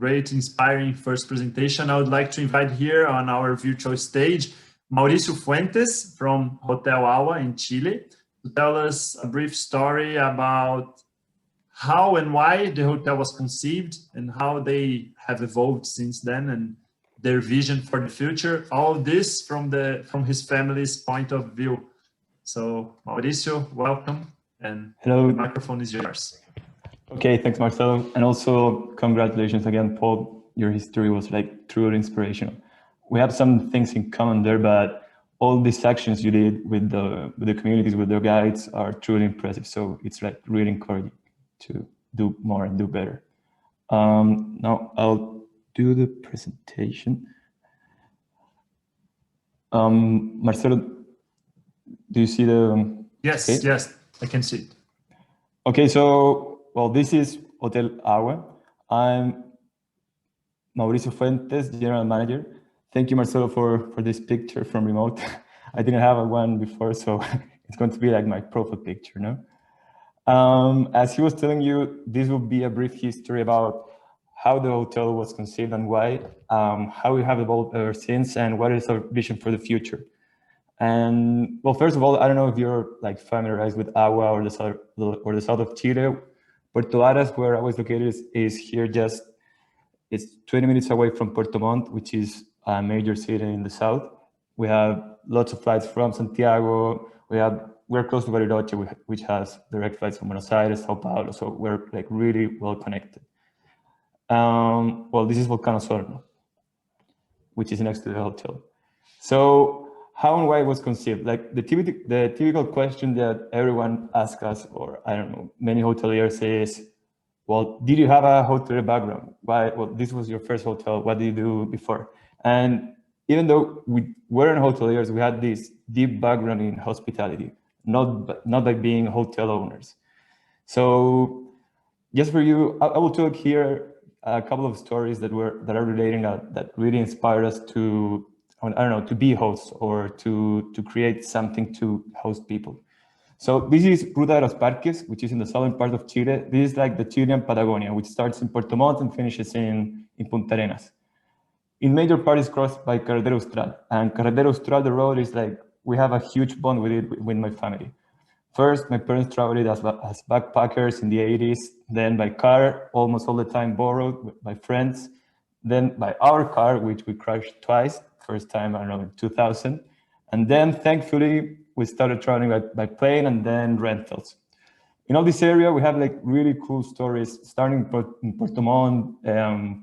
great, inspiring first presentation. I would like to invite here on our virtual stage, Mauricio Fuentes from Hotel Awa in Chile to tell us a brief story about how and why the hotel was conceived and how they have evolved since then and their vision for the future. All of this from his family's point of view. So Mauricio, welcome, and hello. The microphone is yours. Okay, thanks, Marcelo, and also congratulations again, Paul. Your history was like truly inspirational. We have some things in common there, but all these actions you did with the communities, with the guides, are truly impressive. So it's like really encouraging to do more and do better. Now I'll do the presentation. Marcelo, do you see the? Yes, okay? Yes, I can see it. Okay, so, well, this is Hotel Awa. I'm Mauricio Fuentes, General Manager. Thank you, Marcelo, for this picture from remote. I didn't have one before, so it's going to be like my profile picture, no? As he was telling you, this will be a brief history about how the hotel was conceived and why, how we have evolved ever since, and what is our vision for the future. And well, first of all, I don't know if you're like familiarized with Awa or the south of Chile. Puerto Varas, where I was located, is here just, it's 20 minutes away from Puerto Montt, which is a major city in the south. We have lots of flights from Santiago. We're close to Bariloche, which has direct flights from Buenos Aires, Sao Paulo. So we're like really well connected. Well, this is Volcán Osorno, which is next to the hotel. So how and why it was conceived? Like the typical question that everyone asks us, or I don't know, many hoteliers is, well, did you have a hotel background? Why? Well, this was your first hotel. What did you do before? And even though we weren't hoteliers, we had this deep background in hospitality, not by being hotel owners. So just for you, I will talk here a couple of stories that are relating that really inspired us to, I don't know, to be hosts or to create something to host people. So this is Ruta de los Parques, which is in the southern part of Chile. This is like the Chilean Patagonia, which starts in Puerto Montt and finishes in Punta Arenas. In major part is crossed by Carretera Austral. And Carretera Austral, the road is like, we have a huge bond with it with my family. First, my parents traveled as backpackers in the 80s, then by car, almost all the time borrowed by friends, then by our car, which we crashed twice, first time, I don't know, in 2000. And then thankfully, we started traveling by plane and then rentals. In all this area, we have like really cool stories, starting in Puerto Montt,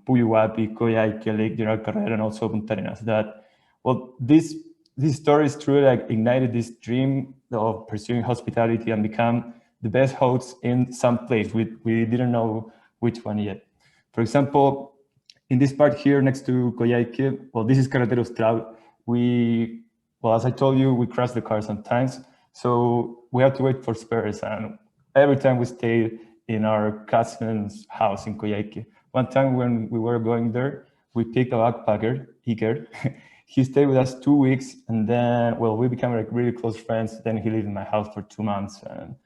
Puyuhuapi, Coyhaique, Lake General Carrera, and also Punta Arenas. That, well, these stories truly like ignited this dream of pursuing hospitality and become the best hosts in some place. We didn't know which one yet. For example, in this part here next to Coyhaique, well, this is Carretera Austral. Well, as I told you, we crash the car sometimes. So we have to wait for spares. And every time we stayed in our cousin's house in Coyhaique. One time when we were going there, we picked a backpacker, Iker. He stayed with us 2 weeks. And then, well, we became like really close friends. Then he lived in my house for 2 months and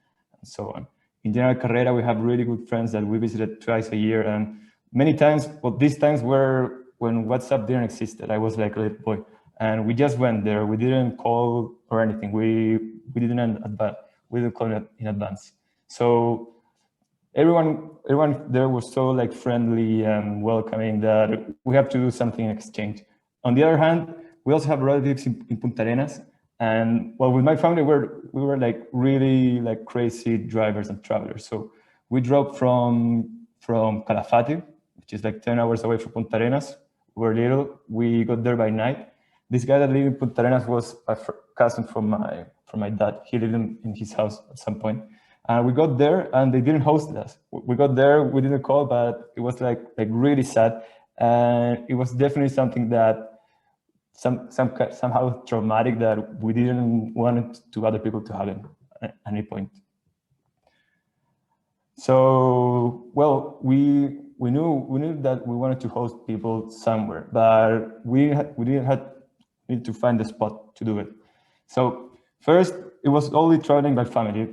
so on. In General Carrera, we have really good friends that we visited twice a year. And many times, well, these times were when WhatsApp didn't exist. I was like a little boy. And we just went there. We didn't call or anything. We didn't call in advance. So everyone there was so like friendly and welcoming that we have to do something in exchange. On the other hand, we also have relatives in Punta Arenas. And well, with my family, we were like really like crazy drivers and travelers. So we drove from Calafate, which is like 10 hours away from Punta Arenas. We were little. We got there by night. This guy that lived in Punta Arenas was a cousin from my dad. He lived in his house at some point. And we got there and they didn't host us. We got there, we didn't call, but it was like really sad. And it was definitely something that somehow traumatic that we didn't want to other people to happen at any point. So, well, we knew that we wanted to host people somewhere, but we need to find the spot to do it. So first, it was only traveling by family.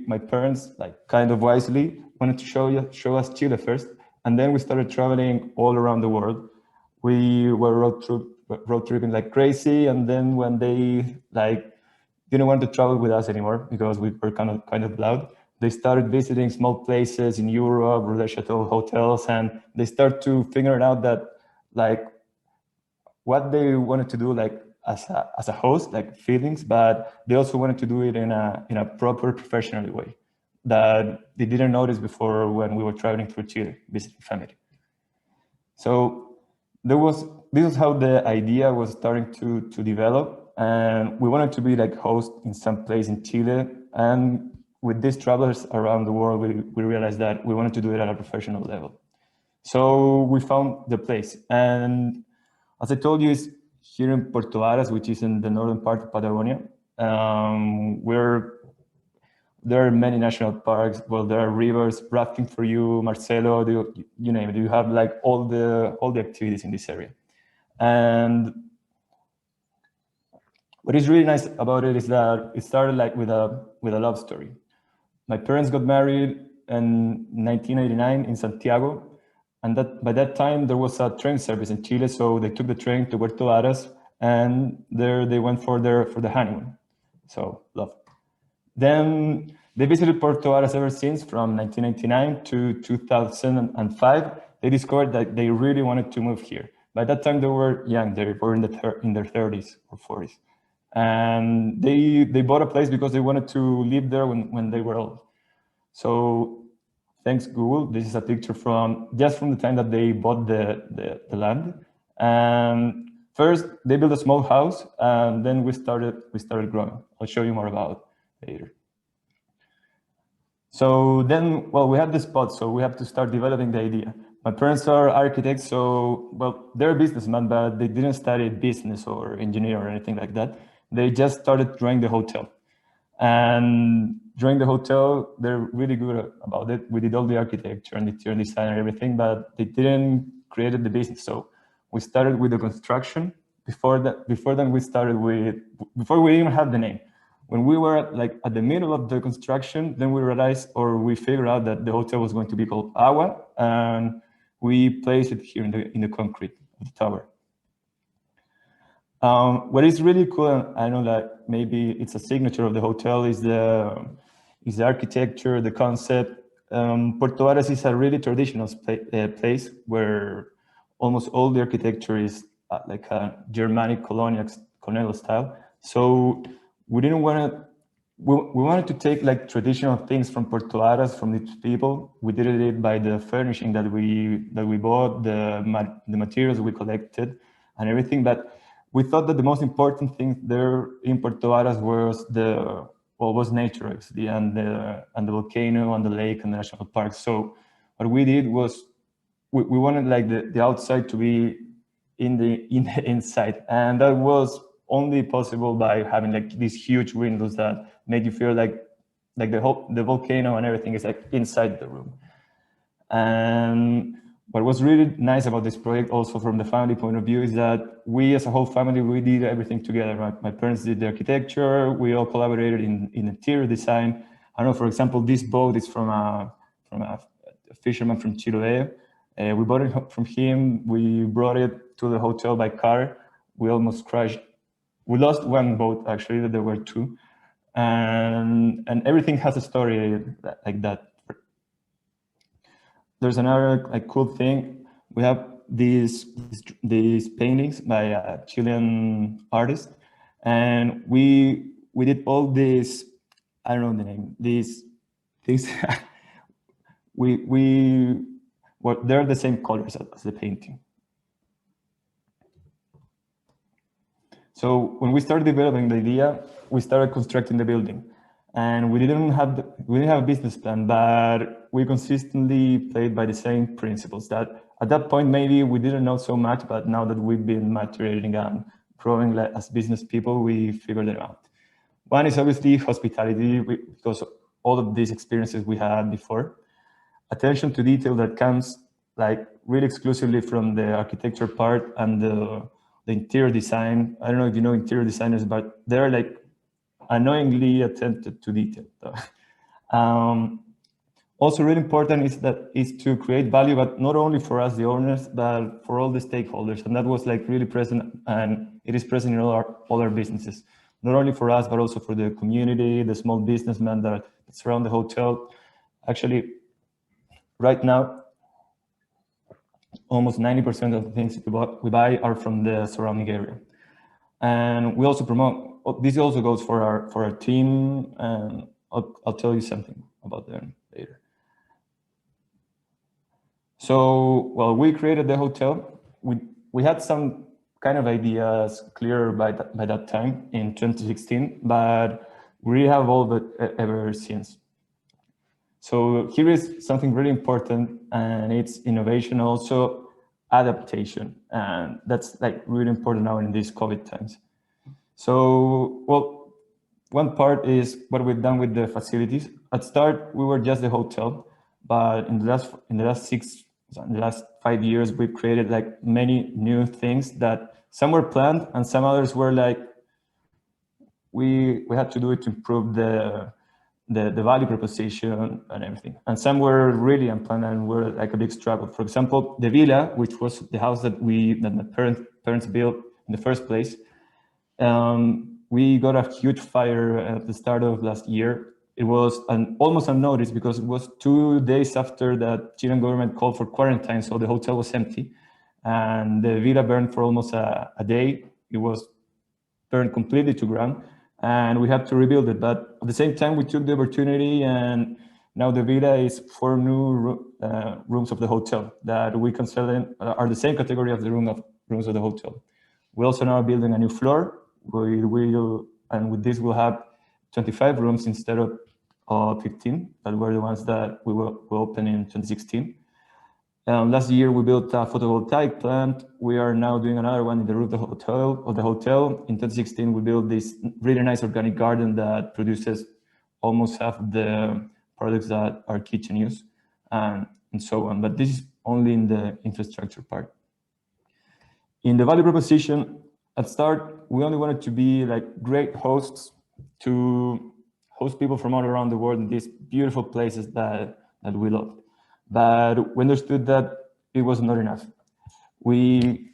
My parents, like kind of wisely, wanted to show us Chile first, And then we started traveling all around the world. We were road tripping like crazy. And then when they like didn't want to travel with us anymore because we were kind of loud, they started visiting small places in Europe, Relais Chateau hotels, and they start to figure out that like what they wanted to do like as a host, like feelings, but they also wanted to do it in a proper professional way that they didn't notice before when we were traveling through Chile, visiting family. So this is how the idea was starting to develop, and we wanted to be like host in some place in Chile. And with these travelers around the world, we realized that we wanted to do it at a professional level. So we found the place, and as I told you, it's here in Puerto Varas, which is in the northern part of Patagonia. There are many national parks. Well, there are rivers, rafting for you, Marcelo, you name it. You have like all the activities in this area. And what is really nice about it is that it started like with a love story. My parents got married in 1989 in Santiago, and by that time there was a train service in Chile, so they took the train to Puerto Varas, and there they went for the honeymoon. So love. Then they visited Puerto Varas ever since, from 1999 to 2005. They discovered that they really wanted to move here. By that time, they were young. They were in their 30s or 40s. And they bought a place because they wanted to live there when they were old. So thanks, Google. This is a picture from the time that they bought the land. And first, they built a small house, and then we started growing. I'll show you more about later. So then, well, we have the spot, so we have to start developing the idea. My parents are architects, so, well, they're businessmen, but they didn't study business or engineer or anything like that. They just started drawing the hotel. And during the hotel, they're really good about it. We did all the architecture and the interior design and everything, but they didn't create the business. So we started with the construction. Before we even had the name. When we were like at the middle of the construction, then we realized, or we figured out that the hotel was going to be called Agua, and we placed it here in the concrete of the tower. What is really cool, and I know that maybe it's a signature of the hotel, is the architecture, the concept. Puerto Varas is a really traditional place where almost all the architecture is like a Germanic colonial style. So we didn't want to. We wanted to take like traditional things from Puerto Varas, from its people. We did it by the furnishing that we bought, the materials we collected, and everything. But we thought that the most important thing there in Puerto Varas was nature, actually, and the volcano and the lake and the national park. So what we did was we wanted like the outside to be in the inside, and that was only possible by having like these huge windows that made you feel like the volcano and everything is like inside the room. And what was really nice about this project, also from the family point of view, is that we as a whole family, we did everything together. My parents did the architecture, we all collaborated in interior design. I know, for example, this boat is from a fisherman from Chiloé. We bought it from him, we brought it to the hotel by car. We almost crashed. We lost one boat, actually, there were two. And everything has a story like that. There's another like cool thing. We have these paintings by a Chilean artist, and we did all these, I don't know the name, these things. They're the same colors as the painting. So when we started developing the idea, we started constructing the building, and we didn't have a business plan, but we consistently played by the same principles. That at that point maybe we didn't know so much, but now that we've been maturating and growing as business people, we figured it out. One is obviously hospitality, because of all of these experiences we had before. Attention to detail that comes like really exclusively from the architecture part and the interior design. I don't know if you know interior designers, but they're like annoyingly attentive to detail. Also really important is to create value, but not only for us, the owners, but for all the stakeholders. And that was like really present, and it is present in all our businesses, not only for us, but also for the community, the small businessmen that surround the hotel. Actually, right now, almost 90% of the things we buy are from the surrounding area. And we also promote, this also goes for our team, and I'll tell you something about them later. So, well, we created the hotel. We had some kind of ideas clear by that time in 2016, but we have evolved ever since. So here is something really important, and it's innovation, also adaptation, and that's like really important now in these COVID times. So, well, one part is what we've done with the facilities. At start, we were just the hotel, but in the last 5 years, we've created like many new things that some were planned and some others were like, we had to do it to improve the value proposition and everything. And some were really unplanned and were like a big struggle. For example, the villa, which was the house that my parents built in the first place, we got a huge fire at the start of last year. It was almost unnoticed because it was 2 days after that Chilean government called for quarantine, so the hotel was empty. And the villa burned for almost a day. It was burned completely to ground, and we had to rebuild it. But at the same time, we took the opportunity, and now the villa is 4 new rooms of the hotel that we can sell in, are the same category of the rooms of the hotel. We also now are building a new floor. And with this, we'll have 25 rooms instead of 15, that were the ones that we will open in 2016. Last year, we built a photovoltaic plant. We are now doing another one in the roof of the hotel. In 2016, we built this really nice organic garden that produces almost half of the products that our kitchen use, and so on. But this is only in the infrastructure part. In the value proposition, at start, we only wanted to be like great hosts to host people from all around the world in these beautiful places that we love. But we understood that it was not enough. We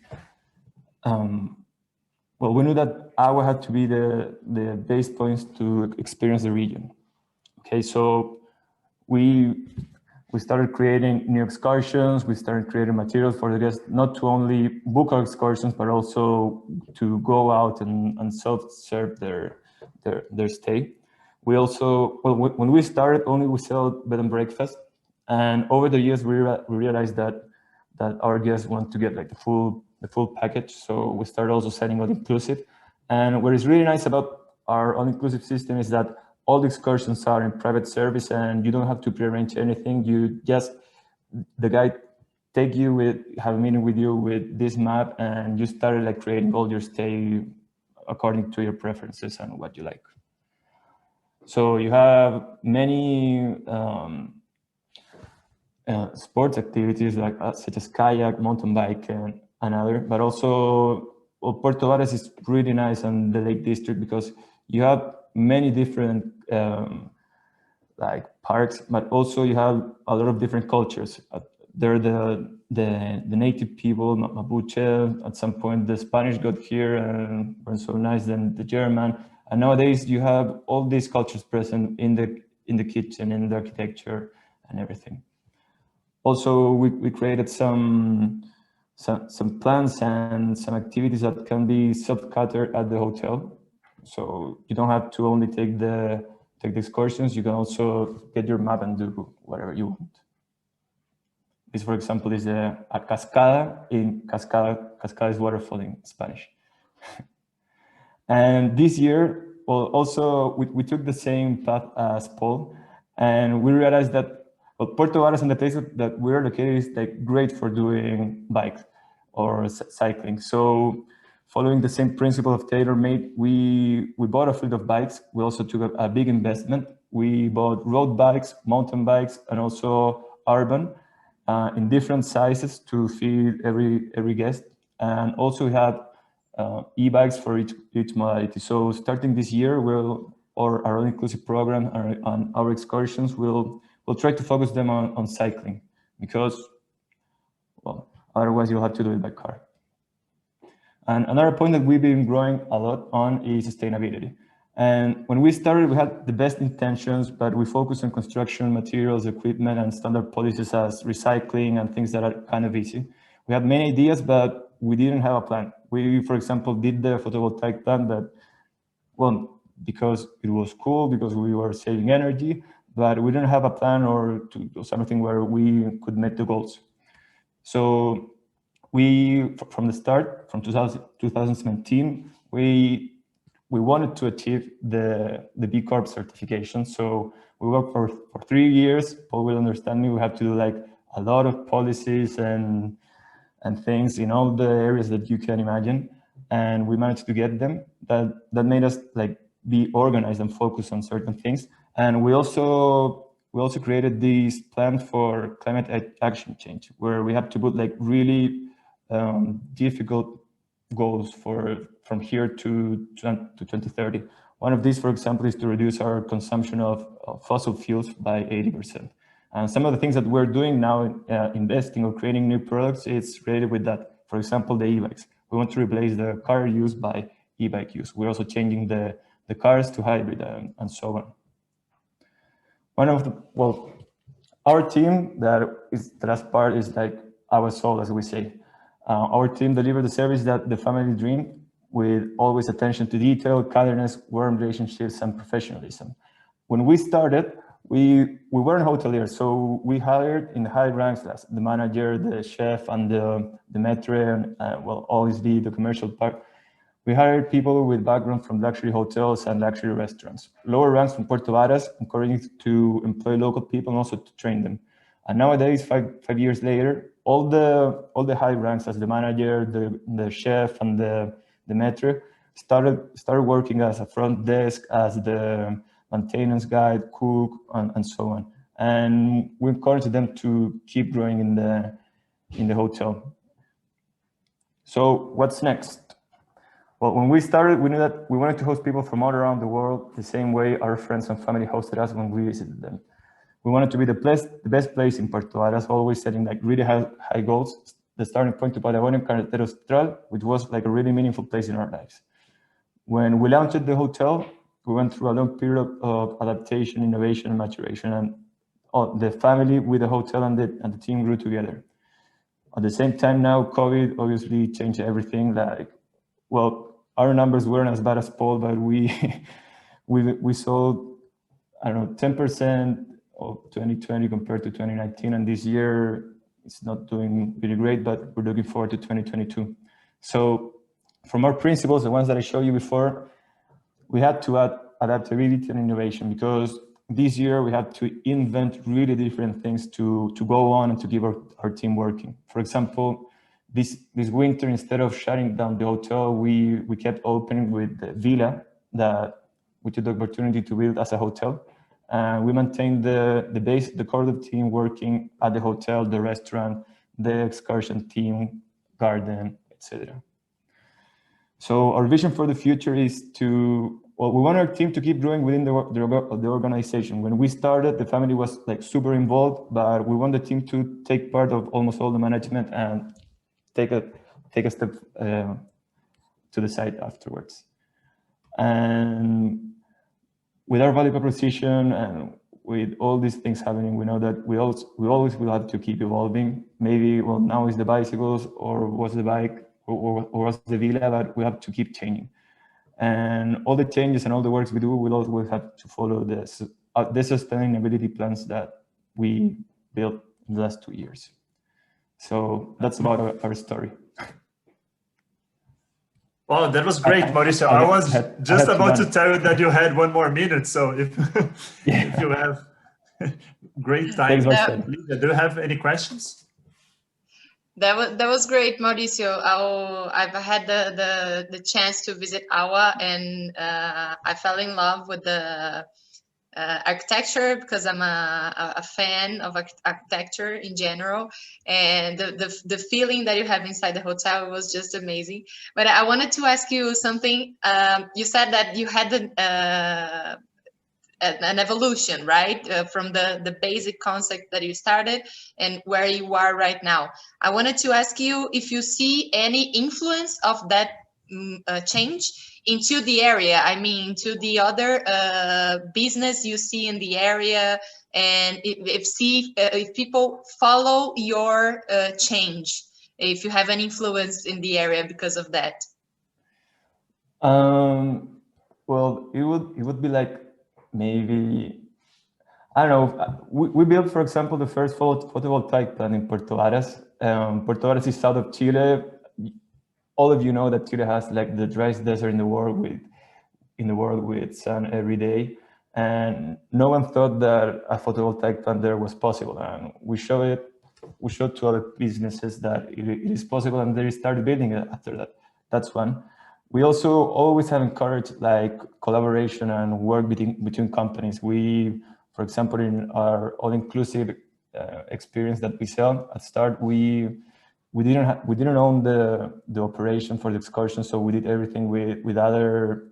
knew that Agua had to be the base points to experience the region. Okay, so we started creating new excursions. We started creating materials for the guests, not to only book our excursions, but also to go out and self-serve their stay. We also, when we started, only we sell bed and breakfast. And over the years, we realized that our guests want to get like the full package. So we started also selling all-inclusive. And what is really nice about our all-inclusive system is that all the excursions are in private service, and you don't have to prearrange anything. The guide have a meeting with you with this map, and you started like creating all your stay according to your preferences and what you like. So you have many sports activities like such as kayak, mountain bike, and other. But also, Puerto Varas is really nice, and the Lake District, because you have many different like parks, but also you have a lot of different cultures. There are the native people, Mapuche. At some point, the Spanish got here and were so nice. Then the German, and nowadays you have all these cultures present in the kitchen, in the architecture, and everything. Also, we created some plans and some activities that can be self-catered at the hotel. So you don't have to only take the excursions. You can also get your map and do whatever you want. This, for example, is a cascada. In cascada is waterfall in Spanish. And this year, well, also we took the same path as Paul, and we realized that Puerto Varas and the place that we're located is like great for doing bikes or cycling. So, following the same principle of tailor-made, we bought a fleet of bikes. We also took a big investment. We bought road bikes, mountain bikes, and also urban in different sizes to feed every guest. And also we had e-bikes for each modality. So starting this year, our all-inclusive program and our excursions will we'll try to focus them on cycling because, well, otherwise you'll have to do it by car. And another point that we've been growing a lot on is sustainability. And when we started, we had the best intentions, but we focused on construction materials, equipment, and standard policies as recycling and things that are kind of easy. We had many ideas, but we didn't have a plan. We, for example, did the photovoltaic plant that, well, because it was cool, because we were saving energy, but we didn't have a plan or to do something where we could make the goals. So we, from the start, from 2017, we wanted to achieve the B Corp certification. So we worked for 3 years. Paul will understand me. We have to do like a lot of policies and things in all the areas that you can imagine. And we managed to get them. That made us like be organized and focus on certain things. And we also created this plan for climate action change, where we have to put like really difficult goals from here to 2030. One of these, for example, is to reduce our consumption of fossil fuels by 80%. And some of the things that we're doing now, investing or creating new products, it's related with that. For example, the e-bikes. We want to replace the car use by e-bike use. We're also changing the cars to hybrid and so on. Our team that last part is like our soul, as we say. Our team delivered the service that the family dreamed, with always attention to detail, kindness, warm relationships, and professionalism. When we started, we weren't hoteliers, so we hired in high ranks as the manager, the chef, and the maitre, and well, obviously the commercial part. We hired people with background from luxury hotels and luxury restaurants. Lower ranks from Puerto Varas, encouraging to employ local people and also to train them. And nowadays, five years later, all the high ranks as the manager, the chef, and the maitre started working as a front desk, as the maintenance guy, cook, and so on. And we encourage them to keep growing in the hotel. So what's next? Well, when we started, we knew that we wanted to host people from all around the world the same way our friends and family hosted us when we visited them. We wanted to be the best place in Puerto Varas, always setting like really high goals. The starting point to Patagonia Carretera Austral, which was like a really meaningful place in our lives. When we launched the hotel, we went through a long period of adaptation, innovation, and maturation, and the family with the hotel and the team grew together. At the same time now, COVID obviously changed everything. Like, well, our numbers weren't as bad as Paul, but we sold, I don't know, 10% of 2020 compared to 2019, and this year it's not doing really great, but we're looking forward to 2022. So from our principles, the ones that I showed you before, we had to add adaptability and innovation, because this year we had to invent really different things to go on and to keep our team working. For example, this winter, instead of shutting down the hotel, we kept opening with the villa that we took the opportunity to build as a hotel. We maintained the core of the team working at the hotel, the restaurant, the excursion team, garden, etc. So our vision for the future is we want our team to keep growing within the organization. When we started, the family was like super involved, but we want the team to take part of almost all the management and take a step to the side afterwards. And with our value proposition and with all these things happening, we know that we always will have to keep evolving. Maybe, well, now it's the bicycles, or was the bike, or was the villa, but we have to keep changing. And all the changes and all the works we do, we'll always have to follow the sustainability plans that we built in the last 2 years. So that's about our story. Wow, that was great, Mauricio. I was just about to tell you that you had 1 more minute. So if you have great time. Lisa, do you have any questions? That was great, Mauricio. I've had the chance to visit Awa, and I fell in love with the architecture, because I'm a fan of architecture in general, and the feeling that you have inside the hotel was just amazing. But I wanted to ask you something. You said that you had an evolution, right? From the basic concept that you started and where you are right now. I wanted to ask you if you see any influence of that change into the area. I mean, to the other business you see in the area, and if people follow your change, if you have an influence in the area because of that. Well, it would be like maybe, I don't know. We built, for example, the first photovoltaic plant in Puerto Varas. Puerto Varas is south of Chile. All of you know that Chile has like the driest desert in the world with sun every day, and no one thought that a photovoltaic plant there was possible. And we showed to other businesses that it is possible, and they started building it after that. That's one. We also always have encouraged like collaboration and work between companies. We, for example, in our all-inclusive experience that we sell at start, we didn't own the operation for the excursion, so we did everything with other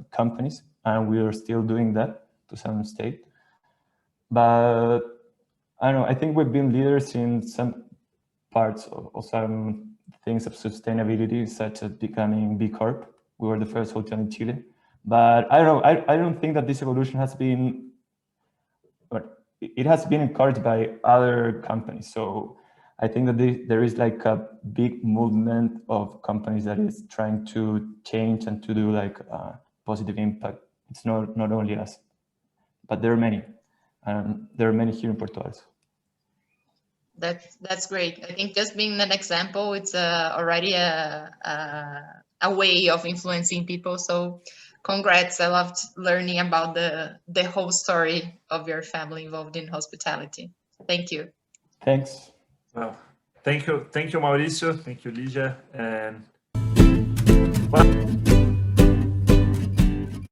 companies, and we are still doing that to some extent. But I don't know. I think we've been leaders in some parts of some things of sustainability, such as becoming B Corp. We were the first hotel in Chile, but I don't know. I don't think that this evolution has been, but it has been encouraged by other companies. So I think that there is like a big movement of companies that is trying to change and to do like a positive impact. It's not only us, but there are many. There are many here in Puerto Varas. That's great. I think just being an example, it's already a way of influencing people. So congrats. I loved learning about the whole story of your family involved in hospitality. Thank you. Thanks. Well, thank you, Mauricio. Thank you, Ligia. And well,